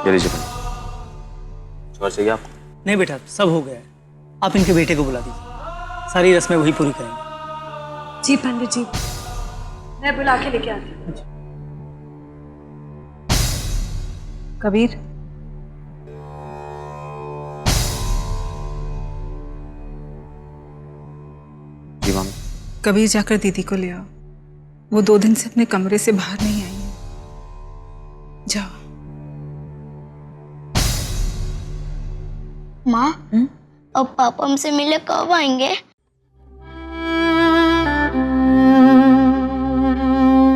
ये लीजिए पंडित। और चाहिए आपको? नहीं बेटा, सब हो गया है। आप इनके बेटे को बुला दीजिए, सारी रस्में वही पूरी करेंगे। जी पंडित जी, मैं बुला के लेके आती हूँ। कबीर, जी मामी। कबीर जाकर दीदी को ले आओ। वो 2 दिन से अपने कमरे से बाहर नहीं आई है। जाओ। माँ, अब पापा हमसे मिले कब आएंगे?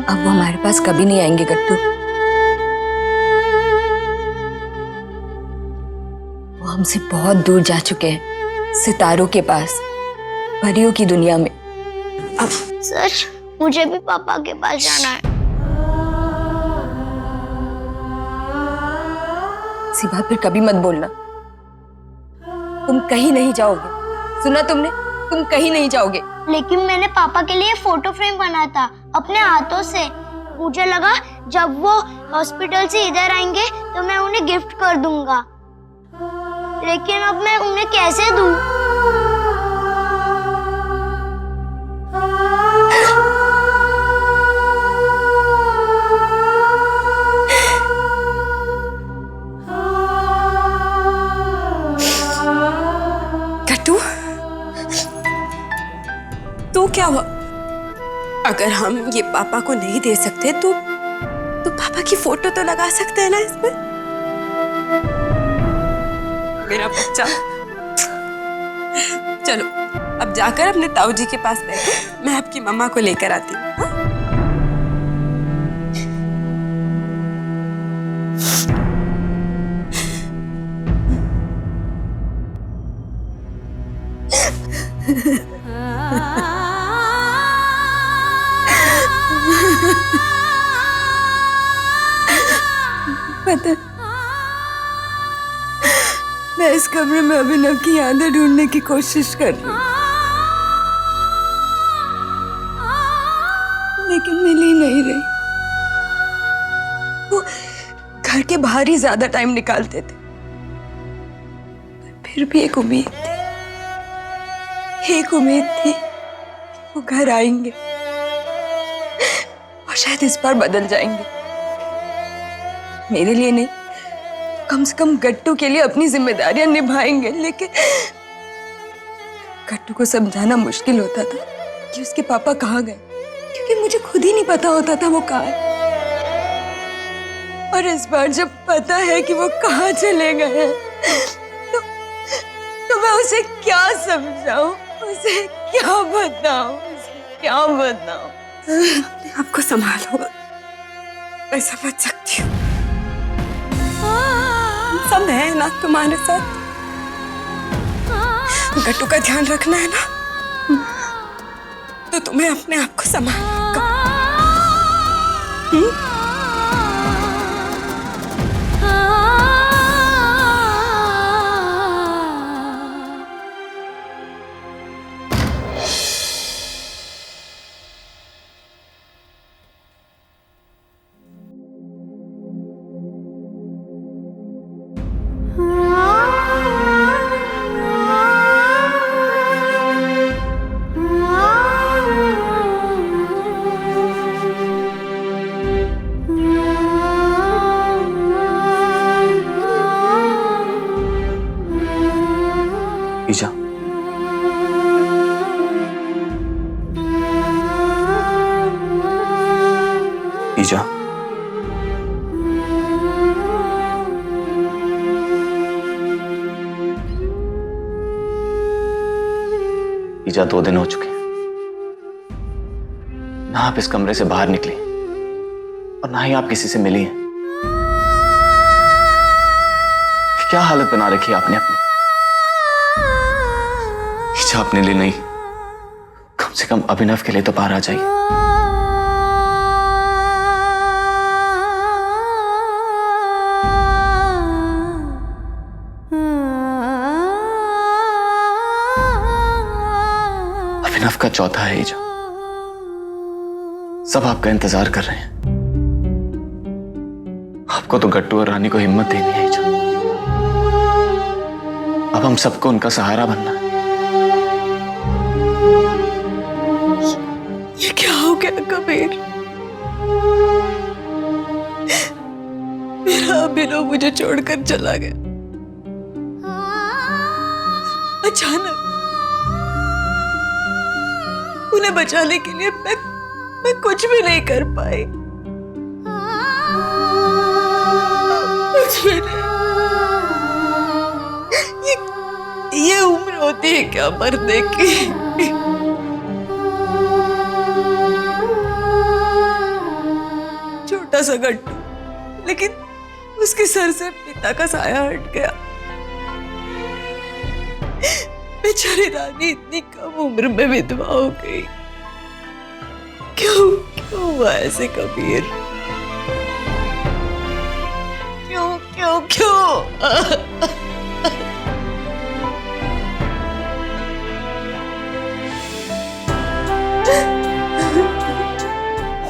अब वो हमारे पास कभी नहीं आएंगे गट्टू। वो हमसे बहुत दूर जा चुके हैं, सितारों के पास, परियों की दुनिया में। अब सच? मुझे भी पापा के पास जाना है। इसी बात पर कभी मत बोलना। तुम कहीं नहीं जाओगे, सुना तुमने? तुम कहीं नहीं जाओगे। लेकिन मैंने पापा के लिए फोटो फ्रेम बनाया था अपने हाथों से। मुझे लगा जब वो हॉस्पिटल से इधर आएंगे तो मैं उन्हें गिफ्ट कर दूंगा, लेकिन अब मैं उन्हें कैसे दूं? गट्टू, तो क्या हुआ? अगर हम ये पापा को नहीं दे सकते तो पापा की फोटो तो लगा सकते हैं ना इसमें। मेरा बच्चा, चलो अब जाकर अपने ताऊ जी के पास बैठो, मैं आपकी मम्मा को लेकर आती हूँ। हाँ? पता, मैं इस कमरे में अभिनव की यादें ढूंढने की कोशिश कर रही हूँ, लेकिन मिल ही नहीं रही। वो घर के बाहर ही ज्यादा टाइम निकालते थे, फिर भी एक उम्मीद थी कि वो घर आएंगे और शायद इस बार बदल जाएंगे। मेरे लिए नहीं, कम से कम गट्टू के लिए अपनी जिम्मेदारियां निभाएंगे। लेकिन गट्टू को समझाना मुश्किल होता था कि उसके पापा कहाँ गए, क्योंकि मुझे खुद ही नहीं पता होता था वो कहाँ है। और इस बार जब पता है कि वो कहाँ चले गए हैं, तो मैं उसे क्या समझाऊं, उसे क्या बताऊं, अपने आप को संभालो, मैं समझ सकती हूँ। सब है ना तुम्हारे साथ। गट्टू का ध्यान रखना है ना, तो तुम्हें अपने आप को संभालना होगा। ईजा, ईजा, ईजा 2 दिन हो चुके हैं ना आप इस कमरे से बाहर निकली और ना ही आप किसी से मिली हैं। क्या हालत बना रखी है आपने अपनी। ईजा अपने लिए नहीं, कम से कम अभिनव के लिए तो बाहर आ जाइए। अभिनव का चौथा है ईजा, सब आपका इंतजार कर रहे हैं। आपको तो गट्टू और रानी को हिम्मत देनी है ईजा। अब हम सबको उनका सहारा बनना है। ये क्या हो गया कबीर? मेरा अभिनव मुझे छोड़कर चला गया अचानक। उन्हें बचाने के लिए मैं कुछ भी नहीं कर पाई, कुछ भी नहीं। ये उम्र होती है क्या मरने की? छोटा सा गट्टू, लेकिन उसके सर से पिता का साया हट गया। बेचारी रानी इतनी कम उम्र में विधवा हो गई। क्यों क्यों हुआ ऐसे कबीर? क्यों क्यों क्यों?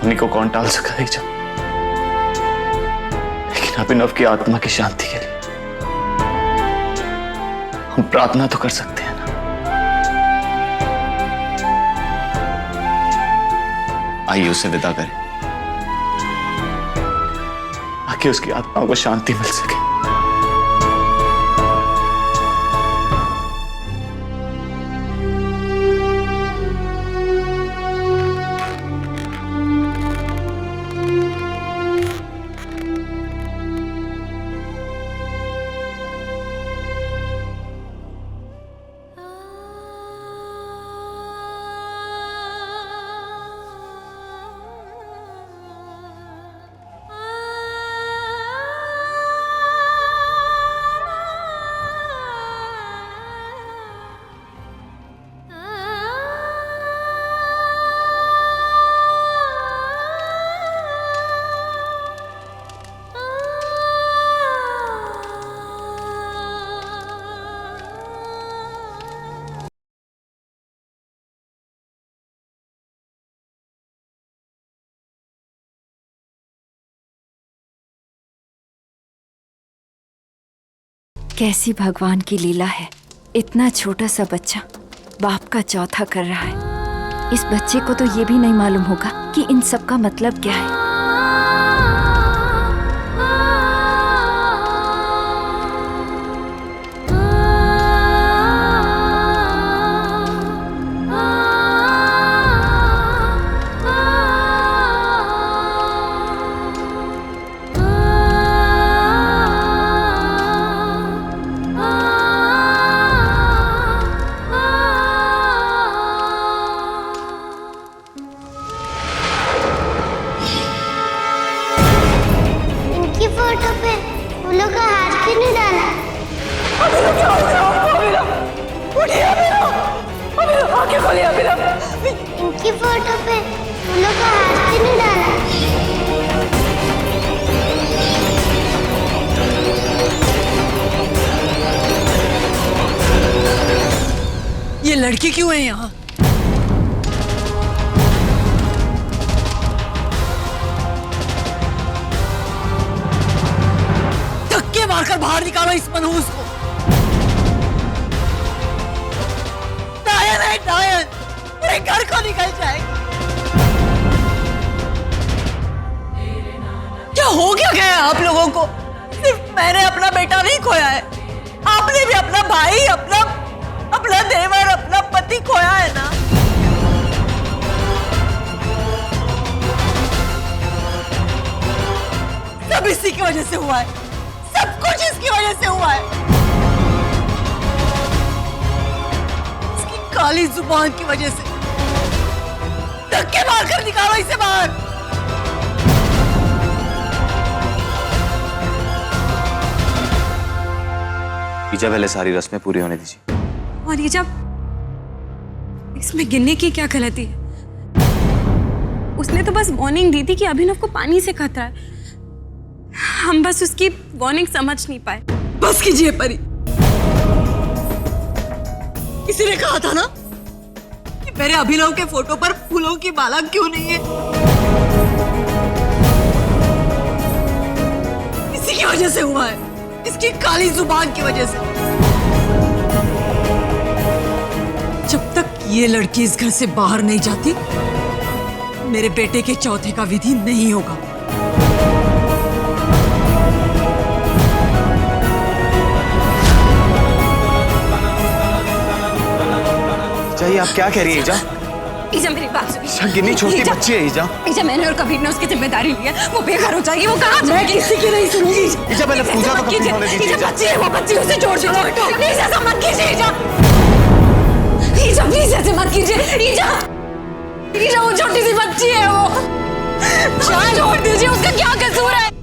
उन्हीं को कौन टाल सका ईजा, लेकिन अभिनव की आत्मा की शांति के लिए हम प्रार्थना तो कर सकते हैं ना। आइए उसे विदा करें ताकि उसकी आत्मा को शांति मिल सके। कैसी भगवान की लीला है। इतना छोटा सा बच्चा बाप का चौथा कर रहा है। इस बच्चे को तो ये भी नहीं मालूम होगा कि इन सब का मतलब क्या है। फोटो पे फूलों का हार क्यों नहीं डाला? उनकी फोटो पे फूलों का हार क्यों नहीं डाला? ये लड़की क्यों है यहाँ? धक्के मारकर बाहर निकालो इस मनहूस को। डायन है डायन, पूरे घर को निकल जाएगा। क्या हो क्या गया है आप लोगों को? सिर्फ मैंने अपना बेटा नहीं खोया है, आपने भी अपना भाई, अपना देवर, अपना पति खोया है ना। सब इसी की वजह से हुआ है, सब कुछ इसकी वजह से हुआ है। इसकी काली जुबान की वजह से। धक्के मारकर निकालो इसे बाहर। ईजा पहले सारी रस्में पूरी होने दीजिए। और ये जब इसमें गिनने की क्या गलती है? उसने तो बस वार्निंग दी थी कि अभिनव को पानी से खतरा है। हम बस उसकी वार्निंग समझ नहीं पाए। बस कीजिए परी, किसी ने कहा था ना कि मेरे अभिनव के फोटो पर फूलों की माला क्यों नहीं है? वजह से हुआ है, इसकी काली जुबान की वजह से। जब तक ये लड़की इस घर से बाहर नहीं जाती, मेरे बेटे के चौथे का विधि नहीं होगा। चाहिए आप क्या कह रही है ईजा? ईजा मेरी बात सुनिए। कितनी छोटी बच्ची है ईजा। ईजा मैंने और कबीर ने उसकी जिम्मेदारी ली है, वो बेघर हो जाएगी, वो कहाँ जाएगी? किसी की नहीं सुनूंगी। ईजा पहले पूजा तो कंप्लीट होने दीजिए। ईजा बच्ची है, वो बच्ची उसे छोड़ दो। प्लीज ऐसा मत कीजिए ईजा। ईजा प्लीज ऐसे मत कीजिए ईजा। ईजा वो छोटी सी बच्ची है, वो छोड़ दीजिए, उसका क्या कसूर है?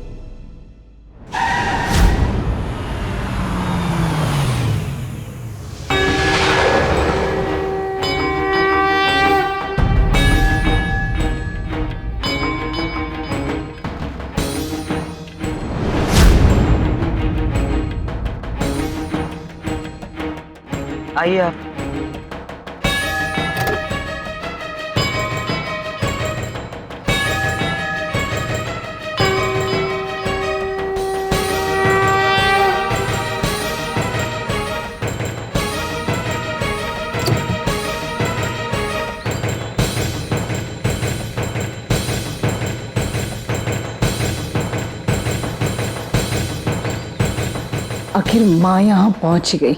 आइए आप। आखिर माँ यहाँ पहुंच गई।